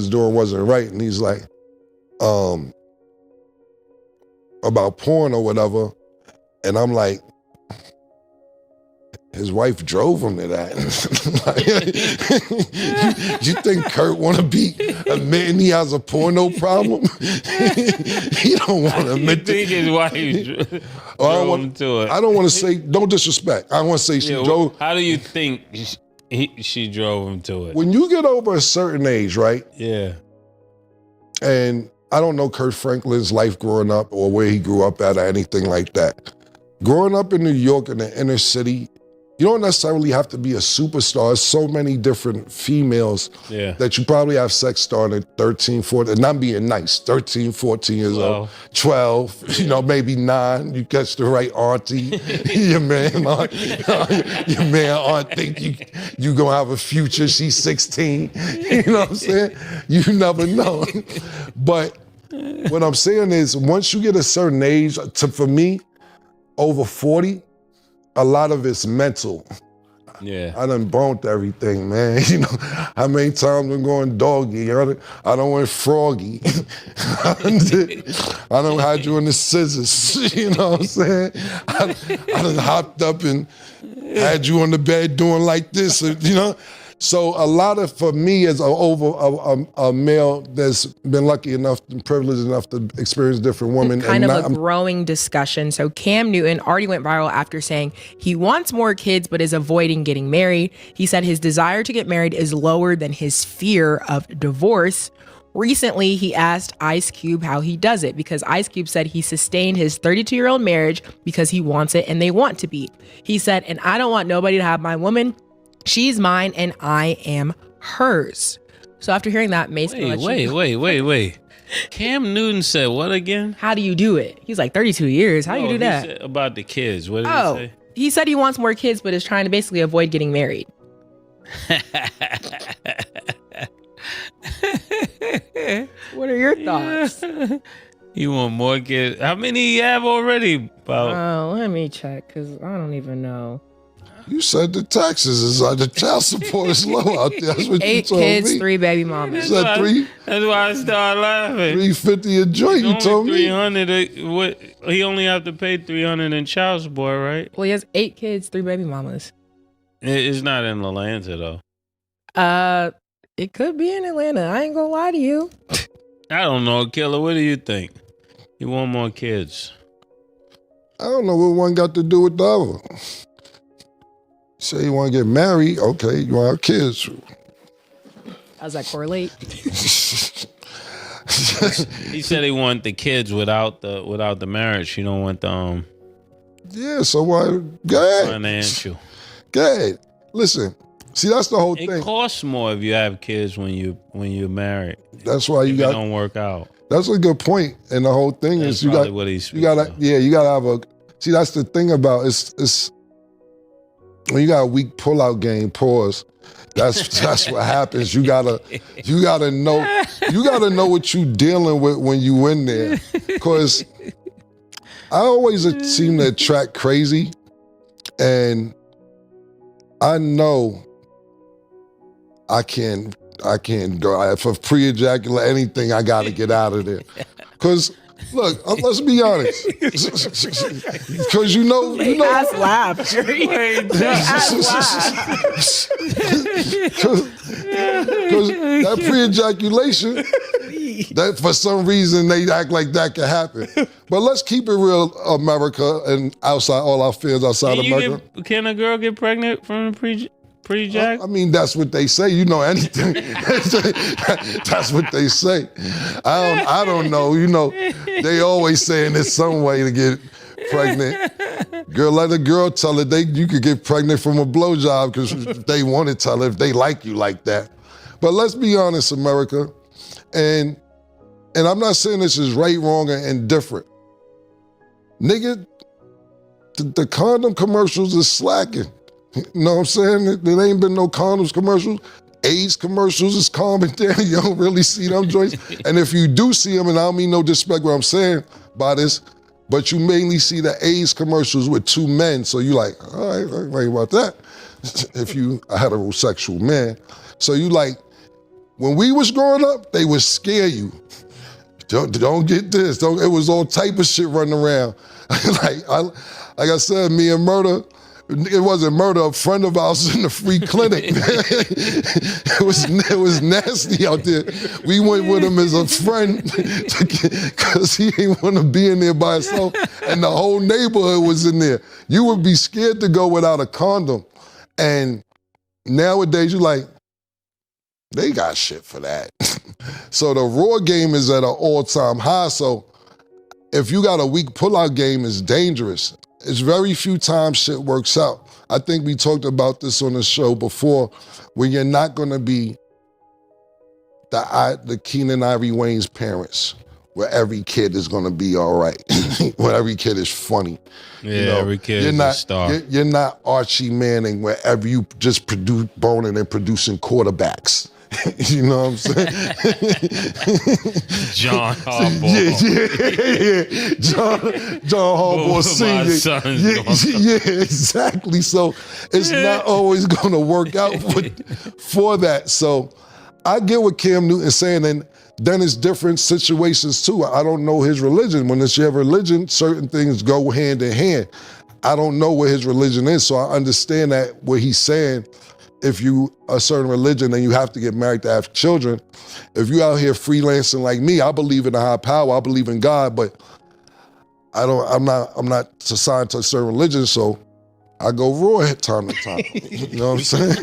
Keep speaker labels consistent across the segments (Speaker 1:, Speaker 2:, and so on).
Speaker 1: was doing wasn't right. And he's like, about porn or whatever. And I'm like, his wife drove him to that. you think Kurt want to be admitting he has a porno problem? He don't want to admit
Speaker 2: that. You think his wife drove him to it?
Speaker 1: I don't want to say, don't disrespect. I want to say she drove.
Speaker 2: How do you think she drove him to it?
Speaker 1: When you get over a certain age, right?
Speaker 2: Yeah.
Speaker 1: And I don't know Kurt Franklin's life growing up or where he grew up at or anything like that. Growing up in New York in the inner city, you don't necessarily have to be a superstar. There's so many different females that you probably have sex starting at 13, 14, and not being nice, 13, 14 years old, 12, maybe 9, you catch the right auntie, your man aunt think you gonna have a future, she's 16, you know what I'm saying? You never know. But what I'm saying is once you get a certain age, for me, over 40, a lot of it's mental.
Speaker 2: Yeah.
Speaker 1: I done bumped everything, man. How many times I'm going doggy? I done went froggy. I done had you in the scissors, you know what I'm saying? I done hopped up and had you on the bed doing like this, So a lot of, for me as a male that's been lucky enough and privileged enough to experience different women.
Speaker 3: Kind of a growing discussion. So Cam Newton already went viral after saying he wants more kids but is avoiding getting married. He said his desire to get married is lower than his fear of divorce. Recently, he asked Ice Cube how he does it because Ice Cube said he sustained his 32-year-old marriage because he wants it and they want to be. He said, and I don't want nobody to have my woman. She's mine and I am hers. So after hearing that, Mase.
Speaker 2: Wait. Cam Newton said what again?
Speaker 3: How do you do it? He's like 32 years. How do you do that?
Speaker 2: He said about the kids. What did he say?
Speaker 3: He said he wants more kids, but is trying to basically avoid getting married. What are your thoughts?
Speaker 2: You want more kids? How many you have already?
Speaker 3: Let me check because I don't even know.
Speaker 1: You said the taxes is the child support is low out there. That's what
Speaker 3: 8
Speaker 1: you told
Speaker 3: kids,
Speaker 1: me.
Speaker 3: 3 baby mamas.
Speaker 1: You said 3?
Speaker 2: That's why I started laughing.
Speaker 1: $350 a joint. You told me.
Speaker 2: 300. What? He only have to pay $300 in child support, right?
Speaker 3: Well, he has 8 kids, 3 baby mamas.
Speaker 2: It's not in Atlanta though.
Speaker 3: It could be in Atlanta. I ain't gonna lie to you.
Speaker 2: I don't know, Killer. What do you think? You want more kids?
Speaker 1: I don't know what one got to do with the other. Say you want to get married, okay, you want to have kids.
Speaker 3: How does that correlate?
Speaker 2: He said he want the kids without the marriage. You don't want the
Speaker 1: Yeah, so why? Go ahead.
Speaker 2: Financial.
Speaker 1: Go ahead. Listen, see, that's the whole thing.
Speaker 2: It costs more if you have kids when you're married.
Speaker 1: That's why it
Speaker 2: don't work out.
Speaker 1: That's a good point. And the whole thing
Speaker 2: That's
Speaker 1: is you gotta have a. See, that's the thing about it's when you got a weak pullout game. Pause. That's what happens. You gotta know what you dealing with when you in there. Cause I always seem to attract crazy, and I know I can't go for pre-ejaculate anything. I gotta get out of there. Cause look, let's be honest. Because you know.
Speaker 3: Ass laugh. Because
Speaker 1: that pre-ejaculation, that for some reason they act like that can happen. But let's keep it real, America, and outside all our fans outside America.
Speaker 2: Can a girl get pregnant from pre-ejac?
Speaker 1: I mean, that's what they say. You know anything. That's what they say. I don't know. You know, they always saying there's some way to get pregnant. Girl, let a girl tell it. You could get pregnant from a blowjob because they want to tell it if they like you like that. But let's be honest, America. And I'm not saying this is right, wrong, or indifferent. Nigga, the condom commercials is slacking. You know what I'm saying? There ain't been no condoms commercials. AIDS commercials is calming down. You don't really see them joints. And if you do see them, and I don't mean no disrespect what I'm saying by this, but you mainly see the AIDS commercials with 2 men. So you like, all right, I ain't worry about that. If you a heterosexual man. So you like, when we was growing up, they would scare you. Don't get this. It was all type of shit running around. like I said, me and Murder, it wasn't Murder, a friend of ours was in the free clinic. it was nasty out there. We went with him as a friend because he didn't want to be in there by himself, and the whole neighborhood was in there. You would be scared to go without a condom. And nowadays, you're like, they got shit for that. So the raw game is at an all-time high. So if you got a weak pullout game, it's dangerous. It's very few times shit works out. I think we talked about this on the show before, where you're not gonna be the Keenan Ivory Wayne's parents, where every kid is gonna be all right, where every kid is funny.
Speaker 2: Yeah, every kid is a star.
Speaker 1: You're not Archie Manning, wherever you just boning and producing quarterbacks. You know what I'm saying?
Speaker 2: John Harbaugh.
Speaker 1: Yeah. John Harbaugh Sr. Yeah, exactly. So it's not always going to work out for that. So I get what Cam Newton's saying, and then it's different situations too. I don't know his religion. When it's your religion, certain things go hand in hand. I don't know what his religion is, so I understand that what he's saying. If you a certain religion, then you have to get married to have children. If you out here freelancing like me, I believe in a high power, I believe in God, but I'm not assigned to a certain religion, so I go raw at time to time. You know what I'm saying?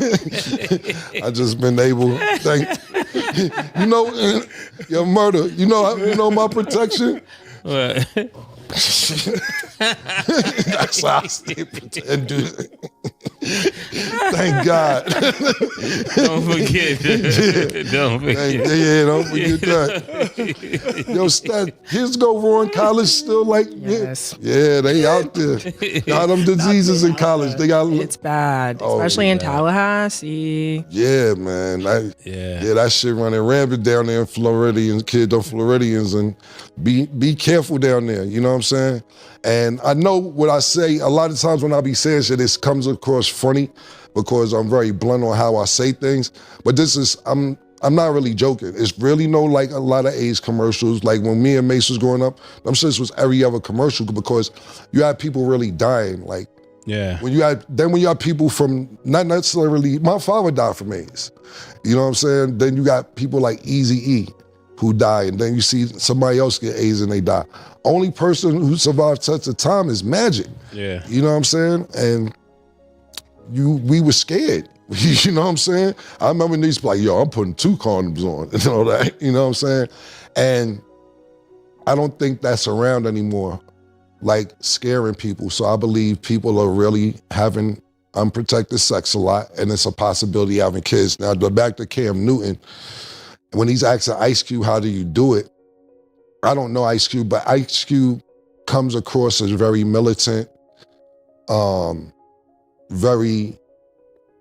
Speaker 1: I just been able, your Murder, you know my protection?
Speaker 2: What?
Speaker 1: That's how I stay and do it. Thank God.
Speaker 2: Don't forget. Don't forget.
Speaker 1: Don't forget that. Yo, Stat, kids go raw in college still like,
Speaker 3: yes.
Speaker 1: Yeah, they out there. Got them diseases in college. They got.
Speaker 3: It's bad, especially in Tallahassee.
Speaker 1: Yeah, man. That shit running rampant down there in Floridians, kids on Floridians, and be careful down there. You know what I'm saying? And I know what I say, a lot of times when I be saying shit, it comes across funny because I'm very blunt on how I say things. But this is, I'm not really joking. It's really like a lot of AIDS commercials. Like when me and Mase was growing up, I'm sure this was every other commercial because you had people really dying. Like,
Speaker 2: yeah.
Speaker 1: When you have people from, not necessarily, my father died from AIDS. You know what I'm saying? Then you got people like Eazy-E who die, and then you see somebody else get AIDS and they die. Only person who survived such a time is Magic.
Speaker 2: Yeah.
Speaker 1: You know what I'm saying? And we were scared. You know what I'm saying? I remember these like, yo, I'm putting 2 condoms on and all that. You know what I'm saying? And I don't think that's around anymore, like scaring people. So I believe people are really having unprotected sex a lot, and it's a possibility of having kids. Now, back to Cam Newton, when he's asking Ice Cube, how do you do it? I don't know Ice Cube, but Ice Cube comes across as very militant, very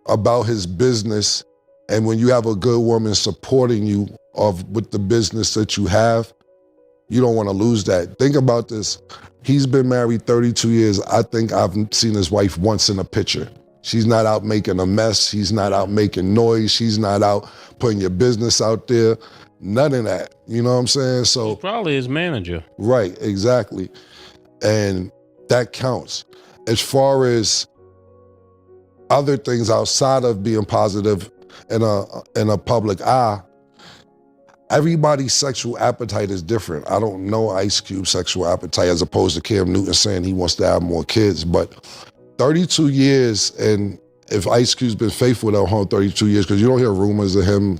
Speaker 1: about his business. And when you have a good woman supporting you with the business that you have, you don't want to lose that. Think about this. He's been married 32 years. I think I've seen his wife once in a picture. She's not out making a mess. She's not out making noise. She's not out putting your business out there. None of that. You know what I'm saying? So
Speaker 2: he's probably his manager.
Speaker 1: Right, exactly. And that counts. As far as other things outside of being positive in a public eye, everybody's sexual appetite is different. I don't know Ice Cube's sexual appetite as opposed to Cam Newton saying he wants to have more kids, but 32 years, and if Ice Cube's been faithful that whole 32 years, because you don't hear rumors of him,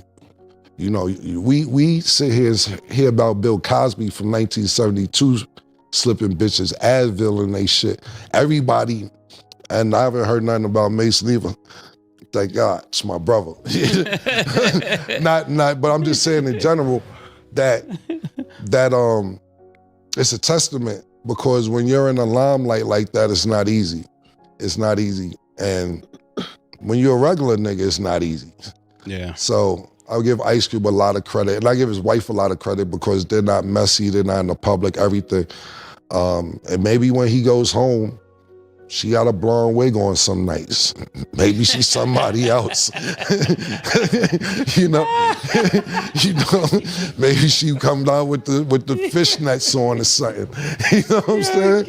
Speaker 1: you know, we sit here and hear about Bill Cosby from 1972 slipping bitches, Advil and they shit. Everybody, and I haven't heard nothing about Mason either. Thank God, it's my brother. not, but I'm just saying in general that it's a testament, because when you're in the limelight like that, it's not easy. It's not easy. And when you're a regular nigga, it's not easy.
Speaker 2: Yeah.
Speaker 1: So I'll give Ice Cube a lot of credit, and I give his wife a lot of credit because they're not messy, they're not in the public, everything. And maybe when he goes home, She got a blonde wig on some nights. Maybe she's somebody else. you know, maybe she come down with the fishnets on or something. You know what I'm saying?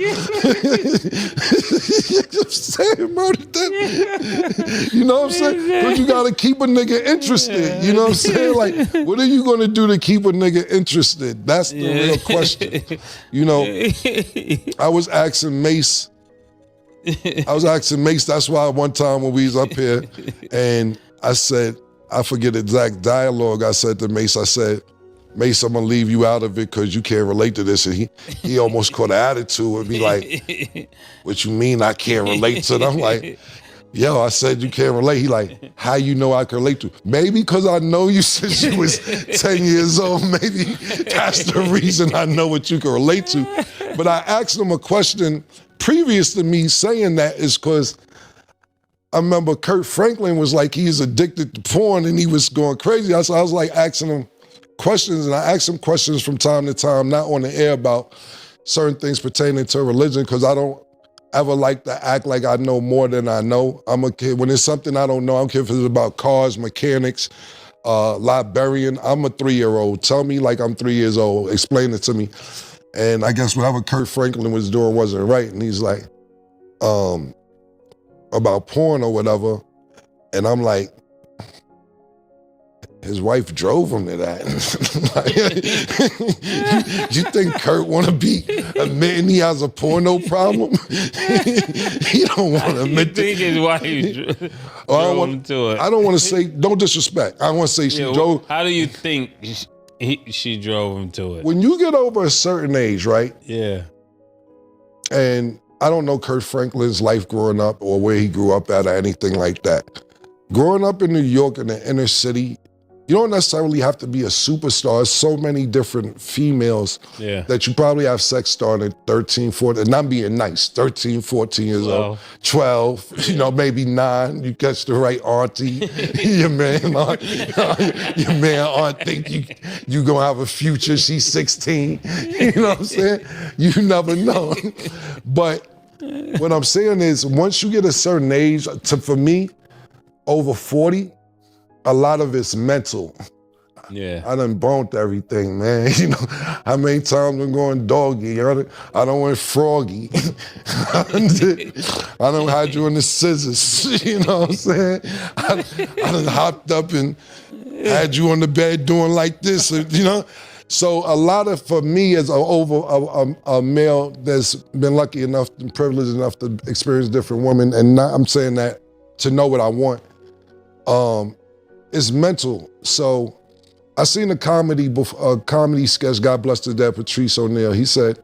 Speaker 1: I'm saying, murder that. You know what I'm saying? Because you gotta keep a nigga interested. You know what I'm saying? Like, what are you gonna do to keep a nigga interested? That's the real question. You know, I was asking Mase. That's why one time when we was up here, and I said, I forget exact dialogue, I said to Mase, I said, Mase, I'm gonna leave you out of it because you can't relate to this. And he almost caught an attitude and be like, what you mean I can't relate to it? I'm like, yo, I said you can't relate. He like, how you know I can relate to it? Maybe because I know you since you was 10 years old. Maybe that's the reason I know what you can relate to. But I asked him a question previous to me saying that is because I remember Kurt Franklin was like, he's addicted to porn and he was going crazy. So I was like asking him questions, and I asked him questions from time to time, not on the air, about certain things pertaining to religion, because I don't ever like to act like I know more than I know. I'm a kid. When it's something I don't know, I don't care if it's about cars, mechanics, librarian. I'm a 3-year-old. Tell me like I'm 3 years old. Explain it to me. And I guess whatever Kurt Franklin was doing wasn't right. And he's like, about porn or whatever. And I'm like, his wife drove him to that. you think Kurt want to be admitting he has a porno problem? He don't want to admit that.
Speaker 2: You think his wife drove him to it?
Speaker 1: I don't want to say, don't disrespect. I want to say she drove.
Speaker 2: How do you think she drove him to it?
Speaker 1: When you get over a certain age, right?
Speaker 2: Yeah.
Speaker 1: And I don't know Kurt Franklin's life growing up or where he grew up at or anything like that. Growing up in New York in the inner city, you don't necessarily have to be a superstar. There's so many different females that you probably have sex starting at 13, 14, and not being nice, 13, 14 years old, 12, maybe 9. You catch the right auntie. your man aunt think you gonna have a future. She's 16. You know what I'm saying? You never know. But what I'm saying is, once you get a certain age, for me, over 40, a lot of it's mental.
Speaker 2: Yeah.
Speaker 1: I done bumped everything, man. How many times I'm going doggy? I done went froggy. I done had you in the scissors. You know what I'm saying? I done hopped up and had you on the bed doing like this, So a lot of, for me as a male that's been lucky enough and privileged enough to experience different women, and I'm saying that to know what I want, it's mental. So I seen a comedy sketch, God bless the dead, Patrice O'Neal. He said,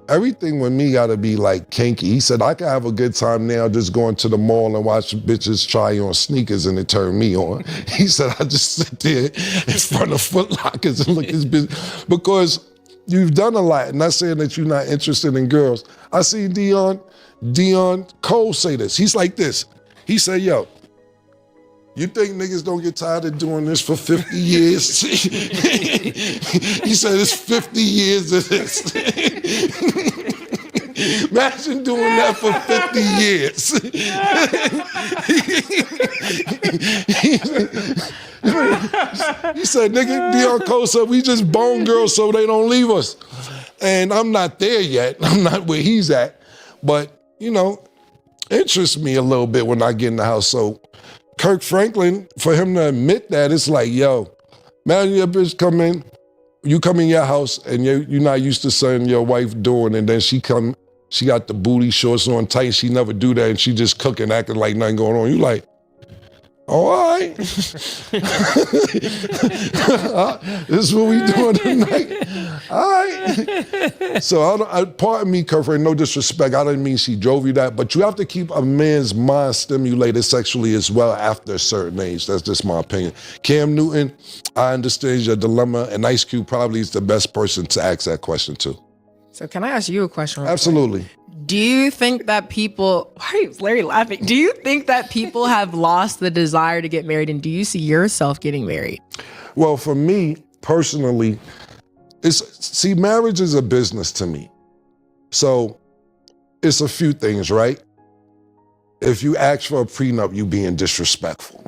Speaker 1: everything with me gotta be like kinky. He said, I can have a good time now just going to the mall and watch bitches try on sneakers and it turn me on. He said, I just sit there in front of Foot Lockers and look at this bitch. Because you've done a lot, and not saying that you're not interested in girls. I seen Dion Cole say this. He's like this. He said, yo, you think niggas don't get tired of doing this for 50 years? He said it's 50 years of this. Imagine doing that for 50 years. He said, nigga, Dion Cole said, we just bone girls so they don't leave us. And I'm not there yet. I'm not where he's at. But, interests me a little bit when I get in the house. So Kirk Franklin, for him to admit that, it's like, yo, imagine your bitch come in, you come in your house and you're not used to seeing your wife doing, and then she got the booty shorts on tight, she never do that, and she just cooking, acting like nothing going on. You like, all right. This is what we doing tonight. All right. So pardon me, Kurt, no disrespect. I didn't mean she drove you that, but you have to keep a man's mind stimulated sexually as well after a certain age. That's just my opinion. Cam Newton, I understand your dilemma, and Ice Cube probably is the best person to ask that question to.
Speaker 3: So can I ask you a question?
Speaker 1: Absolutely.
Speaker 3: Do you think that people, why is Larry laughing? Do you think that people have lost the desire to get married, and do you see yourself getting married?
Speaker 1: Well, for me, personally, marriage is a business to me. So it's a few things, right? if you ask for a prenup, you being disrespectful.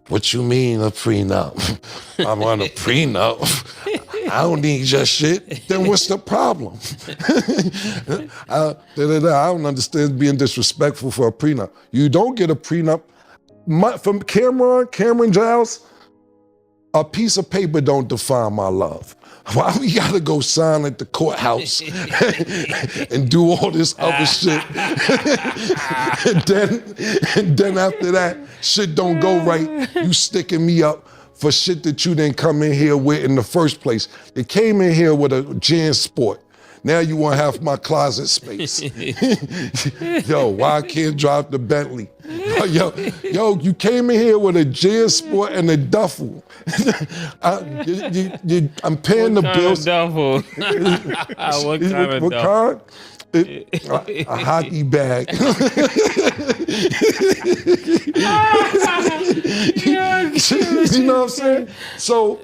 Speaker 1: What you mean a prenup? I'm on a prenup. I don't need your shit. Then what's the problem? I don't understand being disrespectful for a prenup. You don't get a prenup. From Cameron Giles, a piece of paper don't define my love. Why we gotta go sign at the courthouse and do all this other shit? and then after that, shit don't go right, you sticking me up for shit that you didn't come in here with in the first place. They came in here with a JanSport. Now you want half my closet space. Yo, why I can't drive the Bentley? Yo, you came in here with a JanSport and a duffel. I'm paying the bills.
Speaker 2: Duffel? What kind of duffel?
Speaker 1: A hockey bag. You know what I'm saying? So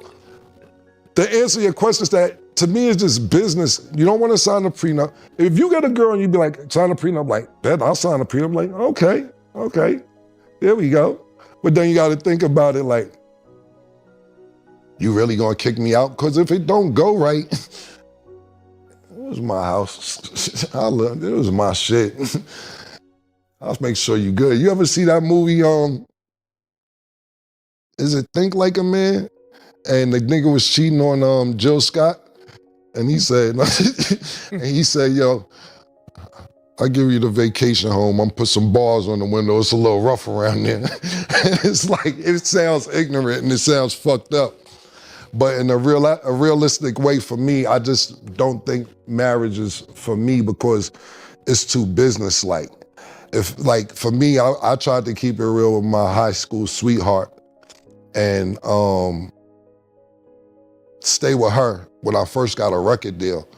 Speaker 1: to answer your question is that, to me, it's just business. You don't want to sign a prenup. If you get a girl and you be like, sign a prenup, like, bet I'll sign a prenup. Like, okay, there we go. But then you got to think about it like, you really gonna kick me out? Because if it don't go right, it was my house. It was my shit. I'll make sure you good. You ever see that movie, is it Think Like a Man? And the nigga was cheating on Jill Scott. And he said, yo, I'll give you the vacation home. I'm put some bars on the window. It's a little rough around there. It's like, it sounds ignorant and it sounds fucked up. But in a realistic way for me, I just don't think marriage is for me because it's too business-like. For me, I tried to keep it real with my high school sweetheart and stay with her when I first got a record deal.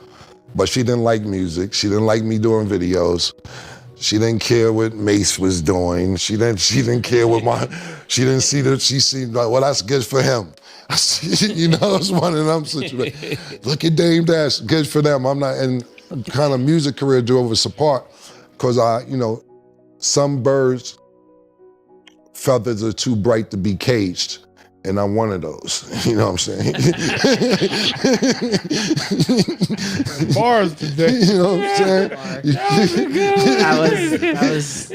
Speaker 1: But she didn't like music. She didn't like me doing videos. She didn't care what Mase was doing. She didn't care what she didn't see that. She seemed like, well, that's good for him. You know, it's one of them situations. Look at Dame Dash, good for them. I'm not, and kind of music career drove us apart because some birds' feathers are too bright to be caged. And I'm one of those, you know what I'm saying?
Speaker 4: Bars today.
Speaker 1: You know what I'm saying?
Speaker 3: That was.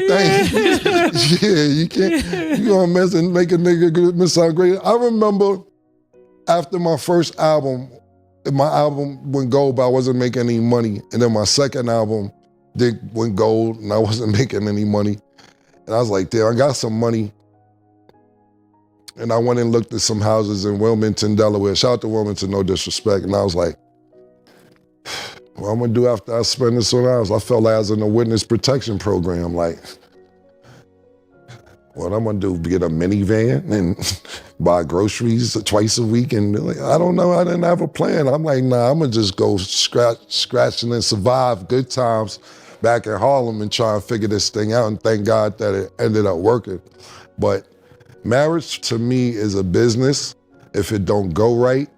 Speaker 1: Yeah, you can't, you gonna make a nigga miss out great. I remember after my first album, my album went gold, but I wasn't making any money. And then my second album went gold and I wasn't making any money. And I was like, damn, I got some money. And I went and looked at some houses in Wilmington, Delaware. Shout out to Wilmington, no disrespect. And I was like, what I'm gonna do after I spend this on house? I felt like I was in a witness protection program. Like, what I'm gonna do, get a minivan and buy groceries twice a week? And like, I don't know, I didn't have a plan. I'm like, nah, I'm gonna just go scratching and survive good times back in Harlem and try and figure this thing out. And thank God that it ended up working. But marriage to me is a business. If it don't go right,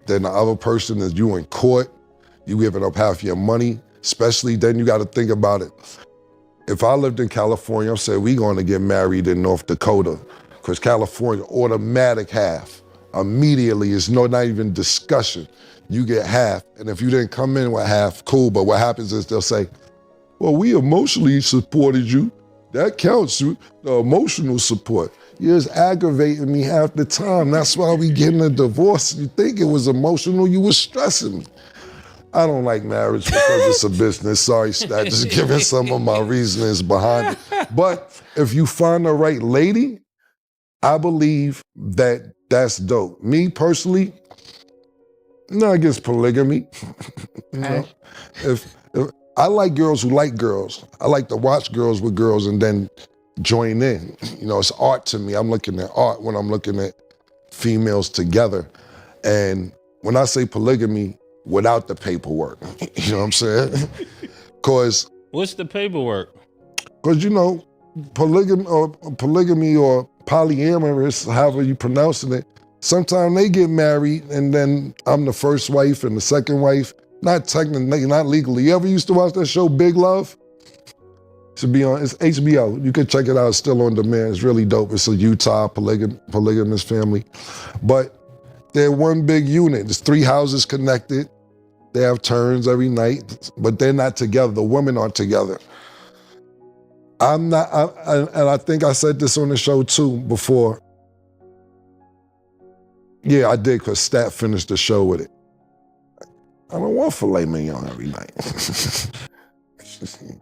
Speaker 1: then the other person is you in court, you giving up half your money, especially then you gotta think about it. If I lived in California, I'm saying we gonna get married in North Dakota, because California, automatic half. Immediately, it's not even discussion. You get half, and if you didn't come in with half, cool, but what happens is they'll say, well, we emotionally supported you. That counts, the emotional support. You're just aggravating me half the time. That's why we getting a divorce. You think it was emotional, you was stressing me. I don't like marriage because it's a business. Sorry, Stat, just giving some of my reasonings behind it. But if you find the right lady, I believe that that's dope. Me personally, I'm not against polygamy. You know, if I like girls who like girls. I like to watch girls with girls and then join in. You know, it's art to me. I'm looking at art when I'm looking at females together. And when I say polygamy, without the paperwork, you know what I'm saying? Because
Speaker 2: what's the paperwork?
Speaker 1: Because polygamy or polyamorous, however you pronouncing it, sometimes they get married and then I'm the first wife and the second wife. Not technically, not legally. You ever used to watch that show, Big Love? Should be on. It's HBO. You can check it out. It's still on demand. It's really dope. It's a Utah polygamous family, but they're one big unit. There's 3 houses connected. They have turns every night, but they're not together. The women aren't together. I'm not, and I think I said this on the show too before. Yeah, I did, because Stat finished the show with it. I don't want filet mignon every night.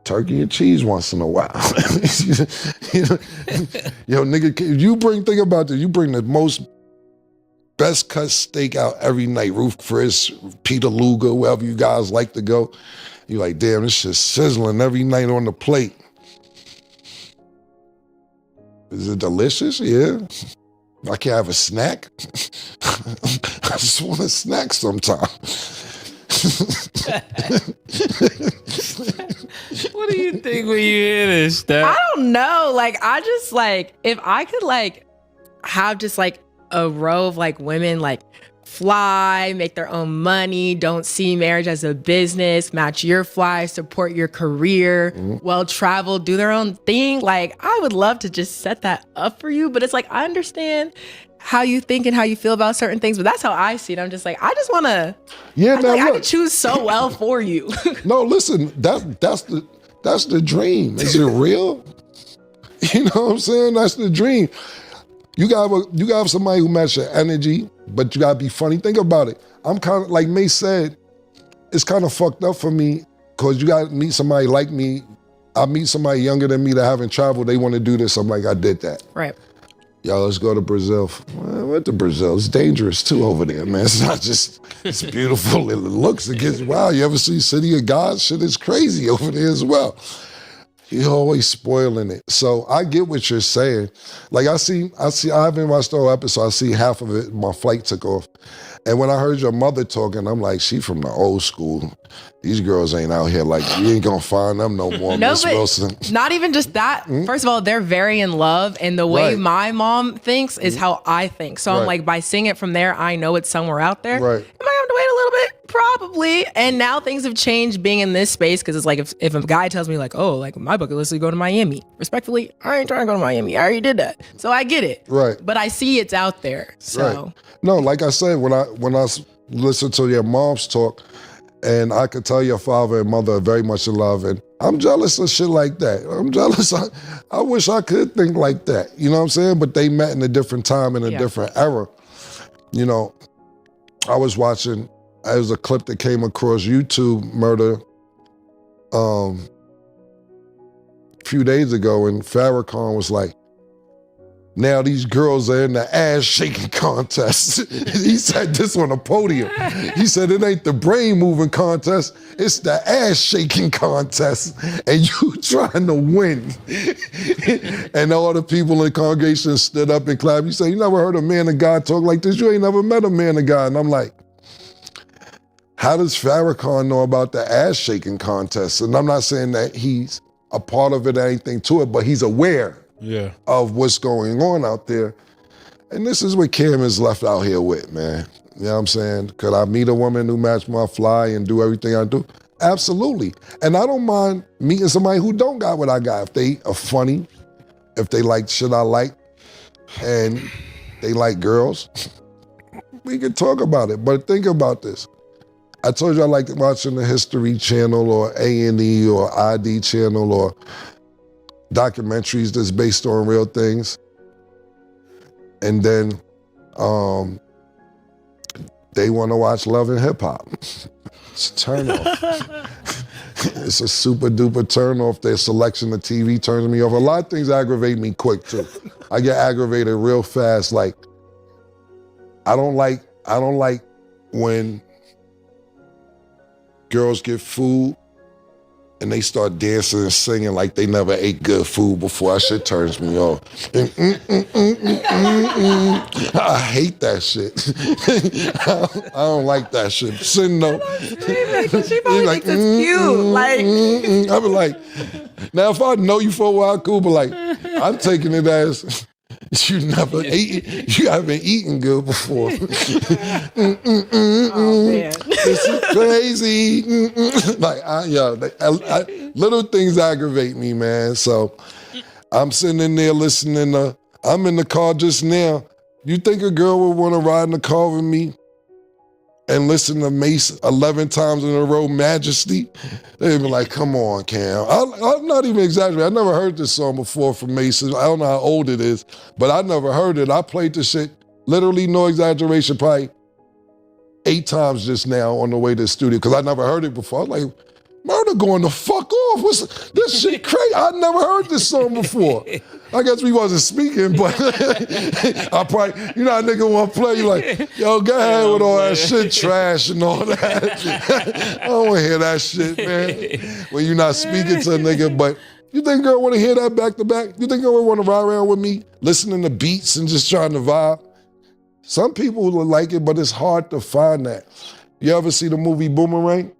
Speaker 1: Turkey and cheese once in a while. Yo, nigga, think about this. You bring the most best cut steak out every night, Ruth Chris, Peter Luger, wherever you guys like to go. You're like, damn, this shit's sizzling every night on the plate. Is it delicious? Yeah. I can have a snack. I just want a snack sometime.
Speaker 2: What do you think when you hear this stuff?
Speaker 3: I don't know. Like, I just like, if I could like have just like a row of like women like fly, make their own money, don't see marriage as a business, match your fly, support your career, well-traveled, do their own thing. Like, I would love to just set that up for you. But it's like, I understand how you think and how you feel about certain things, but that's how I see it. I'm just like, I just want to, I could choose so well for you.
Speaker 1: No, listen, that's the dream. Is it real? You know what I'm saying? That's the dream. You gotta have somebody who matches your energy, but you gotta be funny. Think about it. I'm kind of, like Mase said, it's kind of fucked up for me, because you gotta meet somebody like me. I meet somebody younger than me that haven't traveled. They want to do this. I'm like, I did that.
Speaker 3: Right.
Speaker 1: Yo, let's go to Brazil. Well, what to Brazil? It's dangerous too over there, man. It's not just, it's beautiful. It looks, it gets, wow, you ever see City of God? Shit is crazy over there as well. You're always spoiling it. So I get what you're saying. Like I haven't watched the whole episode. I see half of it. My flight took off. And when I heard your mother talking, I'm like, she from the old school. These girls ain't out here like, you ain't gonna find them no more,
Speaker 3: No,
Speaker 1: Miss
Speaker 3: but
Speaker 1: Wilson.
Speaker 3: not even just that. First of all, they're very in love, and the way my mom thinks is how I think. So I'm like, by seeing it from there, I know it's somewhere out there.
Speaker 1: Right.
Speaker 3: Am I gonna have to wait a little bit? Probably. And now things have changed being in this space, because it's like, if a guy tells me like, oh, like my bucket list is to go to Miami. Respectfully, I ain't trying to go to Miami. I already did that. So I get it.
Speaker 1: Right.
Speaker 3: But I see it's out there. So.
Speaker 1: Right. No, like I said, when I listen to your mom's talk, and I could tell your father and mother are very much in love, and I'm jealous of shit like that. I'm jealous. I wish I could think like that. You know what I'm saying? But they met in a different time, in a different era. You know, I was watching, there was a clip that came across YouTube, Murder, a few days ago, and Farrakhan was like, now these girls are in the ass shaking contest. He said this on a podium. He said it ain't the brain moving contest, it's the ass shaking contest, and you trying to win. And all the people in the congregation stood up and clapped. You say, you never heard a man of God talk like this? You ain't never met a man of God. And I'm like, how does Farrakhan know about the ass shaking contest? And I'm not saying that he's a part of it or anything to it, but he's aware of what's going on out there. And this is what Cam is left out here with, man. You know what I'm saying? Could I meet a woman who match my fly and do everything I do? Absolutely. And I don't mind meeting somebody who don't got what I got. If they are funny, if they like shit I like, and they like girls, we can talk about it. But think about this. I told you I like watching the History Channel or A&E or ID Channel or documentaries that's based on real things. And then they want to watch Love and Hip Hop. It's a turn off. It's a super duper turn off. Their selection of TV turns me off. A lot of things aggravate me quick too. I get aggravated real fast. Like, I don't like when girls get food and they start dancing and singing like they never ate good food before. That shit turns me off. I hate that shit. I don't like that shit. Sitting though.
Speaker 3: She probably
Speaker 1: like,
Speaker 3: thinks it's cute.
Speaker 1: I be like, now if I know you for a while, cool, but like, I'm taking it as, You never ate. You haven't eaten good before.
Speaker 3: Oh man.
Speaker 1: This is crazy. Like, little things aggravate me, man. So I'm sitting in there listening to, I'm in the car just now. You think a girl would want to ride in the car with me and listen to Mase 11 times in a row, Majesty? They'd be like, come on, Cam. I'm not even exaggerating. I never heard this song before from Mase. I don't know how old it is, but I never heard it. I played this shit, literally no exaggeration, probably 8 times just now on the way to the studio, because I never heard it before. I was like, Murder going the fuck off. What's this shit crazy? I never heard this song before. I guess we wasn't speaking, but I probably, you know how nigga want to play, you like, yo, go ahead with all that shit, trash and all that. I don't want to hear that shit, man. When you're not speaking to a nigga, but you think girl want to hear that back to back? You think girl want to ride around with me, listening to beats and just trying to vibe? Some people will like it, but it's hard to find that. You ever see the movie Boomerang?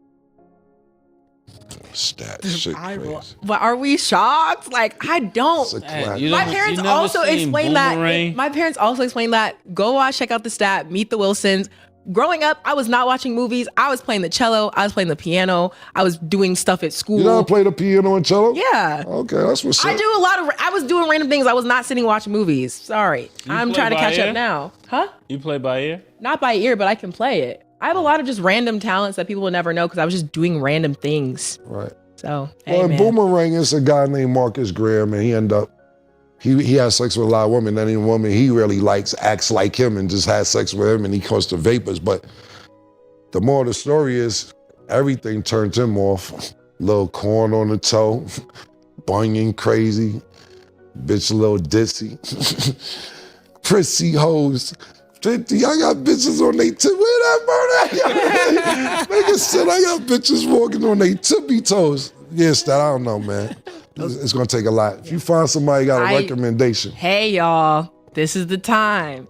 Speaker 1: Stat shit crazy.
Speaker 3: But are we shocked? Like, I don't.
Speaker 1: It's a classic.
Speaker 3: My parents also explained that. My parents also explained that. Go watch, check out the Stat, Meet the Wilsons. Growing up, I was not watching movies. I was playing the cello. I was playing the piano. I was doing stuff at school.
Speaker 1: You know how to play the piano and cello?
Speaker 3: Yeah.
Speaker 1: Okay, that's what's up.
Speaker 3: I was doing random things. I was not sitting watching movies. Sorry. I'm trying to catch up now. Huh?
Speaker 2: You play by ear?
Speaker 3: Not by ear, but I can play it. I have a lot of just random talents that people will never know because I was just doing random things.
Speaker 1: Right.
Speaker 3: So,
Speaker 1: well, in Boomerang, it's a guy named Marcus Graham, and he ended up, he has sex with a lot of women. Any woman he really likes acts like him and just has sex with him, and he goes to vapors. But the moral of the story is everything turned him off. Little corn on the toe, bunion crazy, bitch a little dissy, prissy hoes. 50, I got bitches on they tip. Where that murder? Nigga said I got bitches walking on they tippy toes. Yes, that I don't know, man. It's gonna take a lot. If you find somebody got a recommendation.
Speaker 3: Hey y'all, this is the time.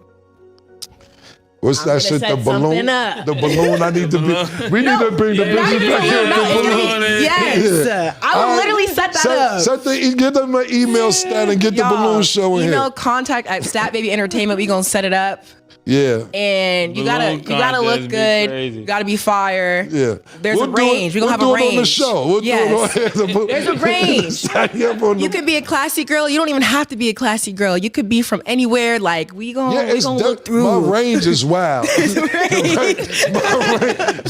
Speaker 1: What's that shit? The balloon? The balloon I need to be. We need to bring the bitches back here. The balloon.
Speaker 3: Yes. Yeah. I will literally set that up.
Speaker 1: Get them an email stat and get the balloon show in here.
Speaker 3: Email contact at Stat Baby Entertainment. We gonna set it up.
Speaker 1: Yeah.
Speaker 3: And you gotta look good. You gotta be fire.
Speaker 1: Yeah.
Speaker 3: There's a range. We're gonna have a range.
Speaker 1: We'll do it on the show. We'll do it
Speaker 3: There's a range. You could be a classy girl. You don't even have to be a classy girl. You could be from anywhere. Like we gonna look through.
Speaker 1: My range is wild.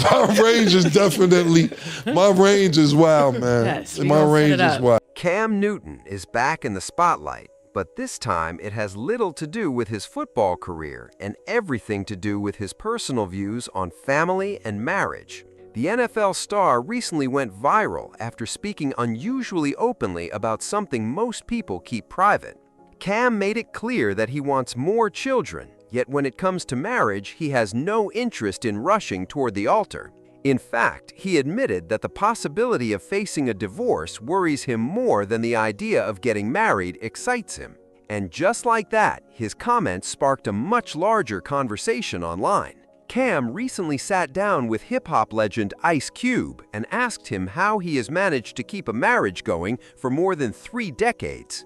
Speaker 1: my range is definitely. My range is wild, man.
Speaker 3: Yes,
Speaker 1: my range is wild.
Speaker 4: Cam Newton is back in the spotlight. But this time, it has little to do with his football career and everything to do with his personal views on family and marriage. The NFL star recently went viral after speaking unusually openly about something most people keep private. Cam made it clear that he wants more children, yet when it comes to marriage, he has no interest in rushing toward the altar. In fact, he admitted that the possibility of facing a divorce worries him more than the idea of getting married excites him. And just like that, his comments sparked a much larger conversation online. Cam recently sat down with hip-hop legend Ice Cube and asked him how he has managed to keep a marriage going for more than 3 decades.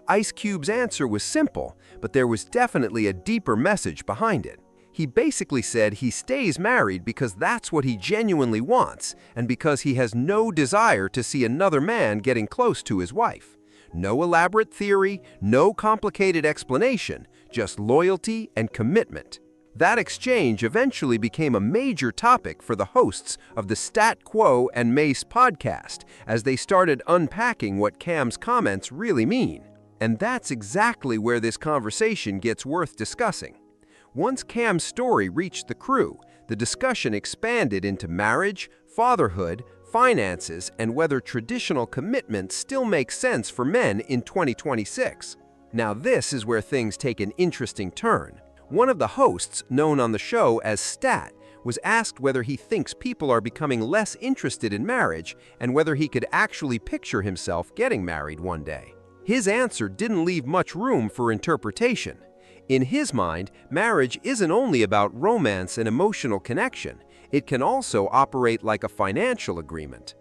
Speaker 4: Ice Cube's answer was simple, but there was definitely a deeper message behind it. He basically said he stays married because that's what he genuinely wants and because he has no desire to see another man getting close to his wife. No elaborate theory, no complicated explanation, just loyalty and commitment. That exchange eventually became a major topic for the hosts of the Stat Quo and Mase podcast as they started unpacking what Cam's comments really mean. And that's exactly where this conversation gets worth discussing. Once Cam's story reached the crew, the discussion expanded into marriage, fatherhood, finances, and whether traditional commitment still makes sense for men in 2026. Now this is where things take an interesting turn. One of the hosts, known on the show as Stat, was asked whether he thinks people are becoming less interested in marriage and whether he could actually picture himself getting married one day. His answer didn't leave much room for interpretation. In his mind, marriage isn't only about romance and emotional connection, it can also operate like a financial agreement.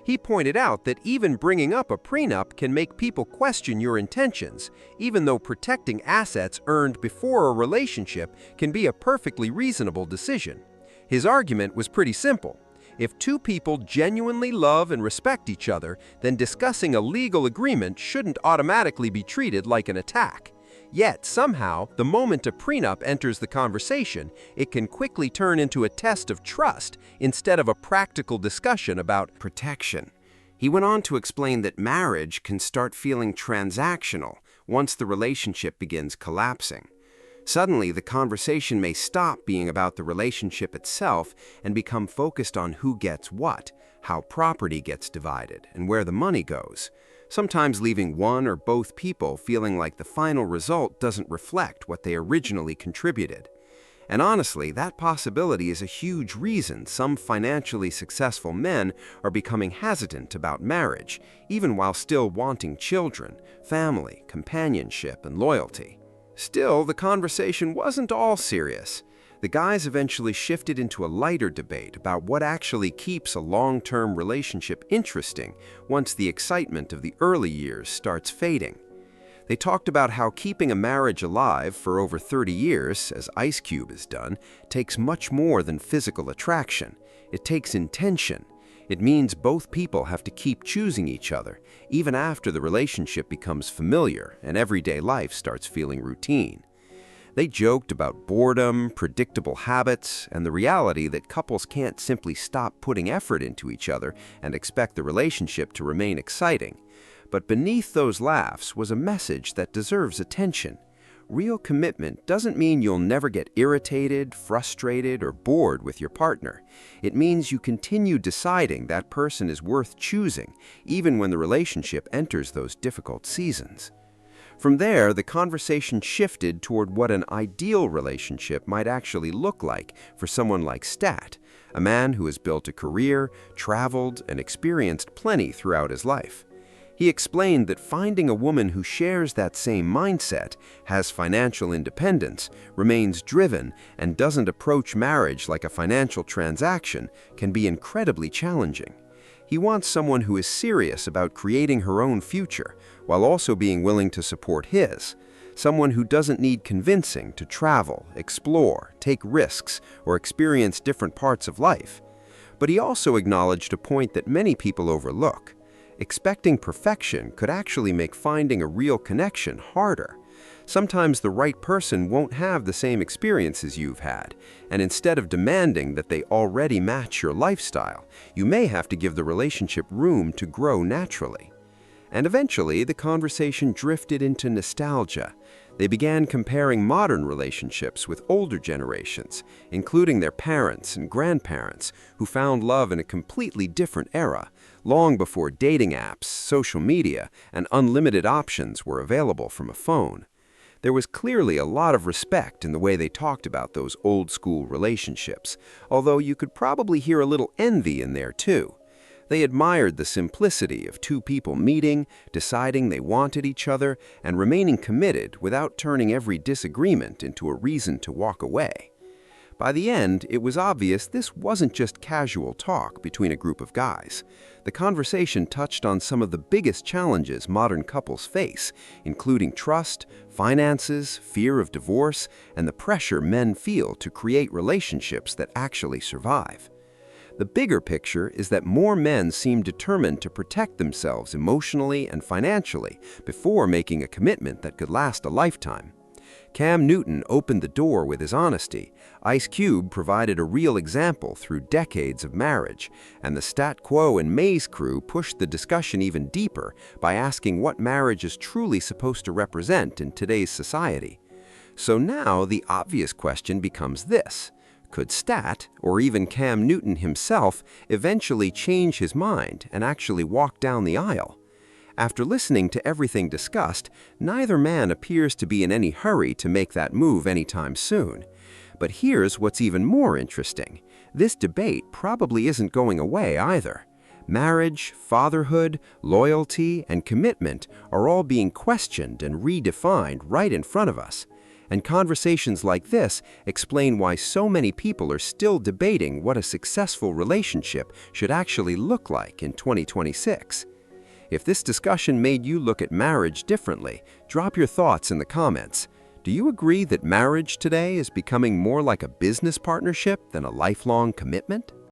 Speaker 4: He pointed out that even bringing up a prenup can make people question your intentions, even though protecting assets earned before a relationship can be a perfectly reasonable decision. His argument was pretty simple. If two people genuinely love and respect each other, then discussing a legal agreement shouldn't automatically be treated like an attack. Yet, somehow, the moment a prenup enters the conversation, it can quickly turn into a test of trust instead of a practical discussion about protection. He went on to explain that marriage can start feeling transactional once the relationship begins collapsing. Suddenly, the conversation may stop being about the relationship itself and become focused on who gets what, how property gets divided, and where the money goes, sometimes leaving one or both people feeling like the final result doesn't reflect what they originally contributed. And honestly, that possibility is a huge reason some financially successful men are becoming hesitant about marriage, even while still wanting children, family, companionship, and loyalty. Still, the conversation wasn't all serious. The guys eventually shifted into a lighter debate about what actually keeps a long-term relationship interesting once the excitement of the early years starts fading. They talked about how keeping a marriage alive for over 30 years, as Ice Cube has done, takes much more than physical attraction. It takes intention. It means both people have to keep choosing each other, even after the relationship becomes familiar and everyday life starts feeling routine. They joked about boredom, predictable habits, and the reality that couples can't simply stop putting effort into each other and expect the relationship to remain exciting. But beneath those laughs was a message that deserves attention. Real commitment doesn't mean you'll never get irritated, frustrated, or bored with your partner. It means you continue deciding that person is worth choosing, even when the relationship enters those difficult seasons. From there, the conversation shifted toward what an ideal relationship might actually look like for someone like Stat, a man who has built a career, traveled, and experienced plenty throughout his life. He explained that finding a woman who shares that same mindset, has financial independence, remains driven, and doesn't approach marriage like a financial transaction can be incredibly challenging. He wants someone who is serious about creating her own future, while also being willing to support his. Someone who doesn't need convincing to travel, explore, take risks, or experience different parts of life. But he also acknowledged a point that many people overlook. Expecting perfection could actually make finding a real connection harder. Sometimes the right person won't have the same experiences you've had, and instead of demanding that they already match your lifestyle, you may have to give the relationship room to grow naturally. And eventually, the conversation drifted into nostalgia. They began comparing modern relationships with older generations, including their parents and grandparents, who found love in a completely different era, long before dating apps, social media, and unlimited options were available from a phone. There was clearly a lot of respect in the way they talked about those old-school relationships, although you could probably hear a little envy in there too. They admired the simplicity of two people meeting, deciding they wanted each other, and remaining committed without turning every disagreement into a reason to walk away. By the end, it was obvious this wasn't just casual talk between a group of guys. The conversation touched on some of the biggest challenges modern couples face, including trust, finances, fear of divorce, and the pressure men feel to create relationships that actually survive. The bigger picture is that more men seem determined to protect themselves emotionally and financially before making a commitment that could last a lifetime. Cam Newton opened the door with his honesty, Ice Cube provided a real example through decades of marriage, and the Stat Quo and Mase crew pushed the discussion even deeper by asking what marriage is truly supposed to represent in today's society. So now the obvious question becomes this: could Stat, or even Cam Newton himself, eventually change his mind and actually walk down the aisle? After listening to everything discussed, neither man appears to be in any hurry to make that move anytime soon. But here's what's even more interesting. This debate probably isn't going away either. Marriage, fatherhood, loyalty, and commitment are all being questioned and redefined right in front of us. And conversations like this explain why so many people are still debating what a successful relationship should actually look like in 2026. If this discussion made you look at marriage differently, drop your thoughts in the comments. Do you agree that marriage today is becoming more like a business partnership than a lifelong commitment?